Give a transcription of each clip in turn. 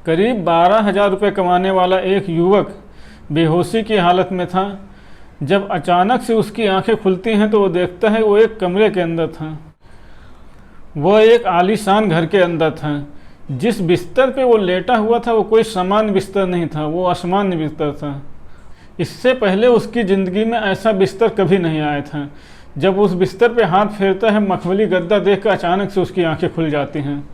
करीब 12,000 रुपये कमाने वाला एक युवक बेहोशी की हालत में था। जब अचानक से उसकी आंखें खुलती हैं तो वो देखता है वो एक कमरे के अंदर था। वह एक आलीशान घर के अंदर था। जिस बिस्तर पे वो लेटा हुआ था वो कोई सामान्य बिस्तर नहीं था, वो असामान्य बिस्तर था। इससे पहले उसकी ज़िंदगी में ऐसा बिस्तर कभी नहीं आया था। जब उस बिस्तर पे हाथ फेरता है, मखमली गद्दा देखकर अचानक से उसकी आंखें खुल जाती हैं।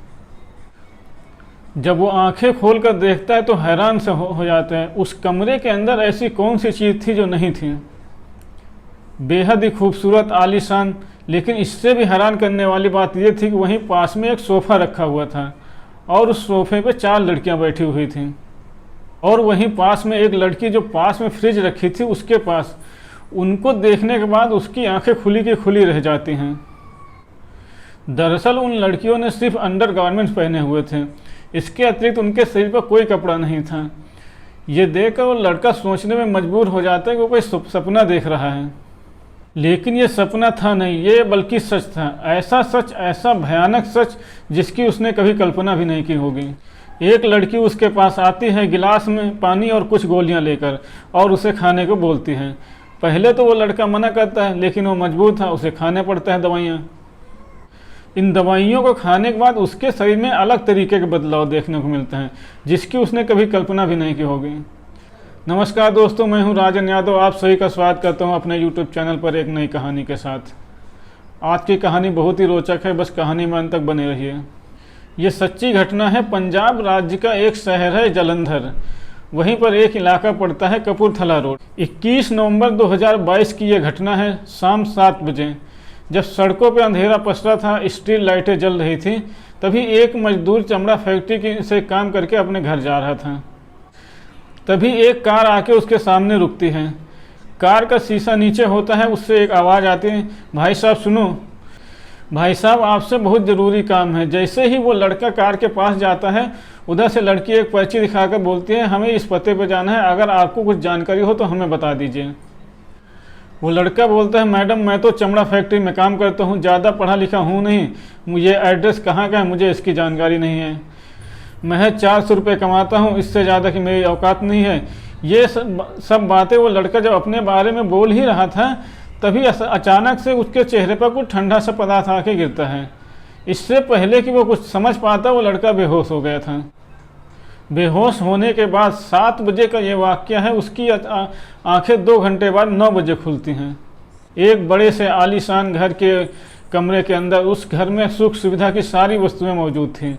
जब वो आंखें खोलकर देखता है तो हैरान से हो जाता है। उस कमरे के अंदर ऐसी कौन सी चीज़ थी जो नहीं थी। बेहद ही खूबसूरत, आलीशान, लेकिन इससे भी हैरान करने वाली बात यह थी कि वहीं पास में एक सोफ़ा रखा हुआ था और उस सोफ़े पे 4 लड़कियां बैठी हुई थीं। और वहीं पास में एक लड़की जो पास में फ्रिज रखी थी उसके पास। उनको देखने के बाद उसकी आंखें खुली की खुली रह जाती हैं। दरअसल उन लड़कियों ने सिर्फ अंडरगारमेंट्स पहने हुए थे, इसके अतिरिक्त उनके शरीर पर कोई कपड़ा नहीं था। ये देखकर वो लड़का सोचने में मजबूर हो जाता है कि वो कोई सपना देख रहा है, लेकिन ये सपना था नहीं, ये बल्कि सच था। ऐसा सच, ऐसा भयानक सच जिसकी उसने कभी कल्पना भी नहीं की होगी। एक लड़की उसके पास आती है गिलास में पानी और कुछ गोलियां लेकर और उसे खाने को बोलती है। पहले तो वो लड़का मना करता है, लेकिन वो मजबूर था, उसे खाने पड़ता है दवाइयाँ। इन दवाइयों को खाने के बाद उसके शरीर में अलग तरीके के बदलाव देखने को मिलते हैं जिसकी उसने कभी कल्पना भी नहीं की होगी। नमस्कार दोस्तों, मैं हूं राजन यादव। आप सभी का स्वागत करता हूं अपने YouTube चैनल पर एक नई कहानी के साथ। आज की कहानी बहुत ही रोचक है, बस कहानी में अंत तक बने रहिए। ये सच्ची घटना है। पंजाब राज्य का एक शहर है जलंधर, वहीं पर एक इलाका पड़ता है कपूरथला रोड। 21 नवंबर 2022 की यह घटना है। शाम 7 बजे जब सड़कों पर अंधेरा पसरा था, स्ट्रीट लाइटें जल रही थी, तभी एक मजदूर चमड़ा फैक्ट्री से काम करके अपने घर जा रहा था। तभी एक कार आके उसके सामने रुकती है। कार का शीशा नीचे होता है, उससे एक आवाज़ आती है, भाई साहब सुनो, भाई साहब आपसे बहुत ज़रूरी काम है। जैसे ही वो लड़का कार के पास जाता है, उधर से लड़की एक पर्ची दिखाकर बोलती है, हमें इस पते पर जाना है, अगर आपको कुछ जानकारी हो तो हमें बता दीजिए। वो लड़का बोलता है, मैडम मैं तो चमड़ा फैक्ट्री में काम करता हूँ, ज़्यादा पढ़ा लिखा हूँ नहीं, मुझे एड्रेस कहाँ का है मुझे इसकी जानकारी नहीं है। मैं 400 रुपये कमाता हूँ, इससे ज़्यादा की मेरी औकात नहीं है। ये सब बातें वो लड़का जब अपने बारे में बोल ही रहा था, तभी अचानक से उसके चेहरे पर कुछ ठंडा सा पदार्थ आके गिरता है। इससे पहले कि वो कुछ समझ पाता, वो लड़का बेहोश हो गया था। बेहोश होने के बाद 7 बजे का ये वाक़या है। उसकी आंखें 2 घंटे बाद 9 बजे खुलती हैं। एक बड़े से आलीशान घर के कमरे के अंदर, उस घर में सुख सुविधा की सारी वस्तुएं मौजूद थीं।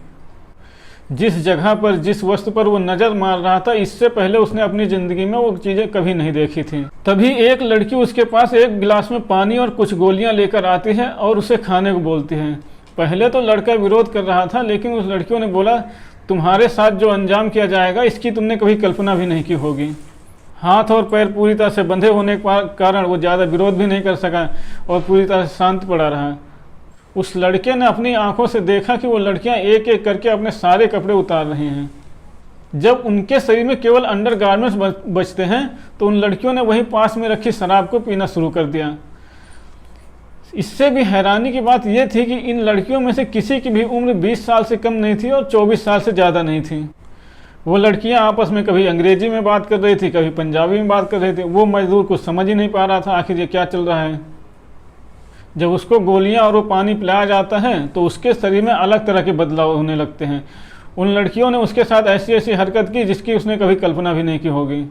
जिस जगह पर, जिस वस्तु पर वो नज़र मार रहा था, इससे पहले उसने अपनी ज़िंदगी में वो चीज़ें कभी नहीं देखी थी। तभी एक लड़की उसके पास एक गिलास में पानी और कुछ गोलियां लेकर आती है और उसे खाने को बोलती है। पहले तो लड़का विरोध कर रहा था, लेकिन उस लड़कियों ने बोला, तुम्हारे साथ जो अंजाम किया जाएगा इसकी तुमने कभी कल्पना भी नहीं की होगी। हाथ और पैर पूरी तरह से बंधे होने के कारण वो ज़्यादा विरोध भी नहीं कर सका और पूरी तरह से शांत पड़ा रहा। उस लड़के ने अपनी आंखों से देखा कि वो लड़कियां एक एक करके अपने सारे कपड़े उतार रही हैं। जब उनके शरीर में केवल अंडरगारमेंट्स बचते हैं तो उन लड़कियों ने वहीं पास में रखी शराब को पीना शुरू कर दिया। इससे भी हैरानी की बात यह थी कि इन लड़कियों में से किसी की भी उम्र 20 साल से कम नहीं थी और 24 साल से ज़्यादा नहीं थी। वो लड़कियां आपस में कभी अंग्रेजी में बात कर रही थी, कभी पंजाबी में बात कर रही थी। वो मजदूर कुछ समझ ही नहीं पा रहा था आखिर ये क्या चल रहा है। जब उसको गोलियां और वो पानी पिलाया जाता है तो उसके शरीर में अलग तरह के बदलाव होने लगते हैं। उन लड़कियों ने उसके साथ ऐसी ऐसी हरकत की जिसकी उसने कभी कल्पना भी नहीं की होगी।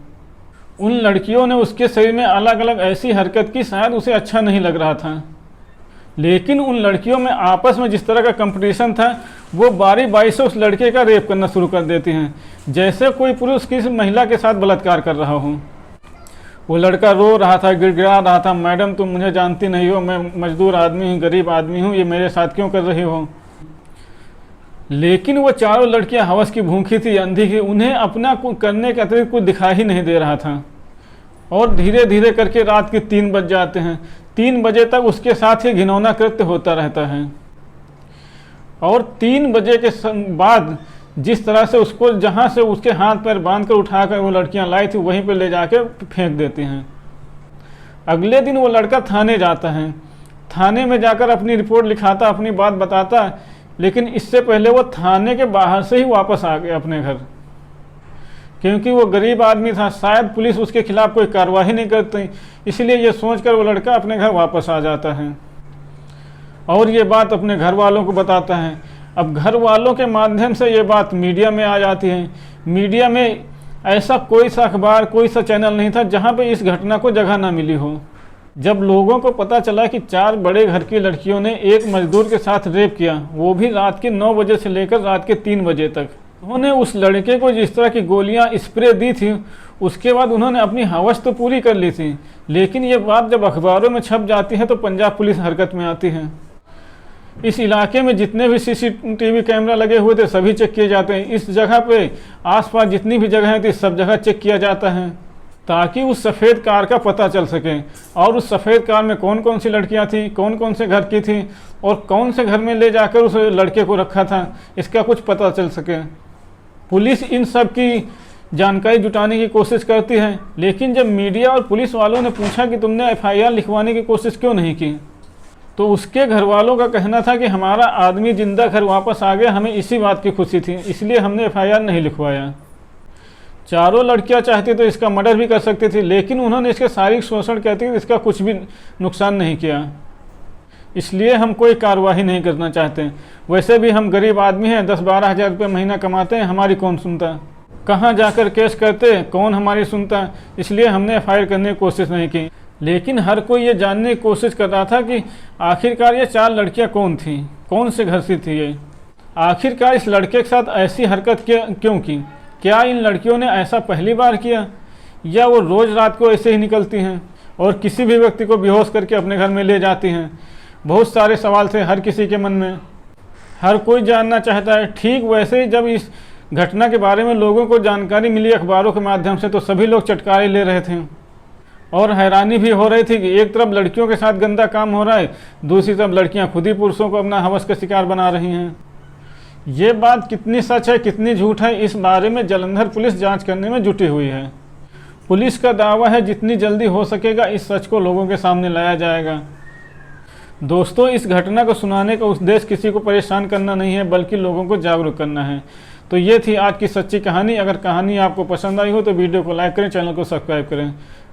उन लड़कियों ने उसके शरीर में अलग अलग ऐसी हरकत की, शायद उसे अच्छा नहीं लग रहा था। लेकिन उन लड़कियों में आपस में जिस तरह का कंपटीशन था, वो बारी बारी से उस लड़के का रेप करना शुरू कर देती हैं, जैसे कोई पुरुष किसी महिला के साथ बलात्कार कर रहा हो। वो लड़का रो रहा था, गिड़गिड़ा रहा था, मैडम तुम मुझे जानती नहीं हो, मैं मजदूर आदमी हूँ, गरीब आदमी हूँ, ये मेरे साथ क्यों कर रही हो। लेकिन वो चारों लड़कियां हवस की भूखी थी, अंधी की, उन्हें अपना करने के अतिरिक्त कुछ दिखाई ही नहीं दे रहा था। और धीरे धीरे करके रात के 3 बज जाते हैं। 3 बजे तक उसके साथ ही घिनौना कृत्य होता रहता है। और 3 बजे के बाद जिस तरह से उसको, जहाँ से उसके हाथ पैर बांध कर उठाकर वो लड़कियां लाई थी, वहीं पर ले जाके फेंक देती हैं। अगले दिन वो लड़का थाने जाता है। थाने में जाकर अपनी रिपोर्ट लिखाता, अपनी बात बताता, लेकिन इससे पहले वो थाने के बाहर से ही वापस आ गया अपने घर। क्योंकि वो गरीब आदमी था, शायद पुलिस उसके खिलाफ कोई कार्रवाई नहीं करती, इसलिए ये सोचकर वो लड़का अपने घर वापस आ जाता है और ये बात अपने घर वालों को बताता है। अब घर वालों के माध्यम से ये बात मीडिया में आ जाती है। मीडिया में ऐसा कोई सा अखबार, कोई सा चैनल नहीं था जहाँ पे इस घटना को जगह ना मिली हो। जब लोगों को पता चला कि 4 बड़े घर की लड़कियों ने एक मजदूर के साथ रेप किया, वो भी रात के 9 बजे से लेकर रात के 3 बजे तक, उन्होंने उस लड़के को जिस तरह की गोलियां स्प्रे दी थी, उसके बाद उन्होंने अपनी हवस तो पूरी कर ली थी, लेकिन ये बात जब अखबारों में छप जाती है तो पंजाब पुलिस हरकत में आती है। इस इलाके में जितने भी CCTV कैमरा लगे हुए थे सभी चेक किए जाते हैं। इस जगह पे आसपास जितनी भी जगह थी सब जगह चेक किया जाता है ताकि उस सफ़ेद कार का पता चल सके और उस सफ़ेद कार में कौन कौन सी लड़कियां थी, कौन कौन से घर की थी और कौन से घर में ले जाकर उस लड़के को रखा था, इसका कुछ पता चल सके। पुलिस इन सब की जानकारी जुटाने की कोशिश करती है, लेकिन जब मीडिया और पुलिस वालों ने पूछा कि तुमने FIR लिखवाने की कोशिश क्यों नहीं की, तो उसके घर वालों का कहना था कि हमारा आदमी जिंदा घर वापस आ गया, हमें इसी बात की खुशी थी, इसलिए हमने FIR नहीं लिखवाया। चारों लड़कियां चाहती तो इसका मर्डर भी कर सकती थी, लेकिन उन्होंने इसके शारीरिक शोषण कहती थी इसका कुछ भी नुकसान नहीं किया, इसलिए हम कोई कार्रवाई नहीं करना चाहते। वैसे भी हम गरीब आदमी हैं, 10-12 हज़ार रुपये महीना कमाते हैं, हमारी कौन सुनता, कहाँ जाकर केस करते, कौन हमारी सुनता, इसलिए हमने FIR करने की कोशिश नहीं की। लेकिन हर कोई ये जानने की कोशिश कर रहा था कि आखिरकार ये 4 लड़कियां कौन थीं, कौन से घर से थी ये, आखिरकार इस लड़के के साथ ऐसी हरकत क्यों की, क्या इन लड़कियों ने ऐसा पहली बार किया या वो रोज़ रात को ऐसे ही निकलती हैं और किसी भी व्यक्ति को बेहोश करके अपने घर में ले जाती हैं। बहुत सारे सवाल थे हर किसी के मन में, हर कोई जानना चाहता है। ठीक वैसे ही जब इस घटना के बारे में लोगों को जानकारी मिली अखबारों के माध्यम से, तो सभी लोग चटकारे ले रहे थे और हैरानी भी हो रही थी कि एक तरफ लड़कियों के साथ गंदा काम हो रहा है, दूसरी तरफ लड़कियां खुद ही पुरुषों को अपना हवस का शिकार बना रही हैं। ये बात कितनी सच है कितनी झूठ है, इस बारे में जालंधर पुलिस जांच करने में जुटी हुई है। पुलिस का दावा है जितनी जल्दी हो सकेगा इस सच को लोगों के सामने लाया जाएगा। दोस्तों, इस घटना को सुनाने का उद्देश्य किसी को परेशान करना नहीं है, बल्कि लोगों को जागरूक करना है। तो ये थी आज की सच्ची कहानी। अगर कहानी आपको पसंद आई हो तो वीडियो को लाइक करें, चैनल को सब्सक्राइब करें।